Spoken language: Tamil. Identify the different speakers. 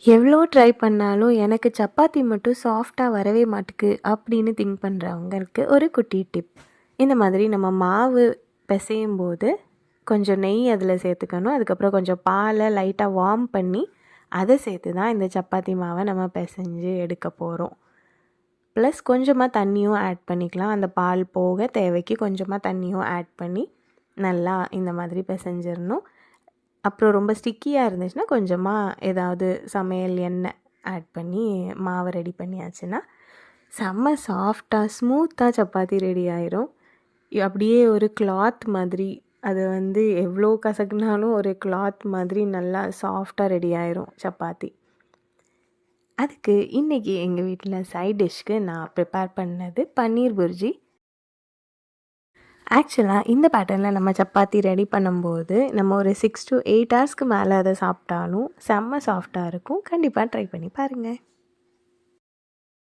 Speaker 1: எவ்வளோ ட்ரை பண்ணாலும் எனக்கு சப்பாத்தி மட்டும் சாஃப்டாக வரவே மாட்டுக்கு அப்படின்னு திங்க் பண்ணுறவங்களுக்கு ஒரு குட்டி டிப். இந்த மாதிரி நம்ம மாவு பிசையும் போது கொஞ்சம் நெய் அதில் சேர்த்துக்கணும். அதுக்கப்புறம் கொஞ்சம் பாலை லைட்டாக வார்ம் பண்ணி அதை சேர்த்து தான் இந்த சப்பாத்தி மாவை நம்ம பிசைஞ்சு எடுக்க போகிறோம். ப்ளஸ் கொஞ்சமாக தண்ணியும் ஆட் பண்ணிக்கலாம். அந்த பால் போக தேவைக்கு கொஞ்சமாக தண்ணியும் ஆட் பண்ணி நல்லா இந்த மாதிரி பிசைஞ்சிடணும். அப்புறம் ரொம்ப ஸ்டிக்கியாக இருந்துச்சுன்னா கொஞ்சமாக ஏதாவது சமையல் எண்ணெய் ஆட் பண்ணி மாவை ரெடி பண்ணியாச்சுன்னா செம்ம சாஃப்டாக ஸ்மூத்தாக சப்பாத்தி ரெடி ஆயிரும். அப்படியே ஒரு கிளாத் மாதிரி அது எவ்வளோ கசக்குனாலும் ஒரு கிளாத் மாதிரி நல்லா சாஃப்டாக ரெடி ஆயிரும் சப்பாத்தி. அதுக்கு இன்றைக்கி எங்கள் வீட்டில் சைட் டிஷ்க்கு நான் ப்ரிப்பேர் பண்ணது பன்னீர் புர்ஜி. ஆக்சுவலாக இந்த பேட்டர்னில் நம்ம சப்பாத்தி ரெடி பண்ணும்போது நம்ம ஒரு 6 to 8 ஹவர்ஸ்க்கு மேலே அதை சாப்பிட்டாலும் செம்ம சாஃப்டாக இருக்கும். கண்டிப்பாக ட்ரை பண்ணி பாருங்கள்.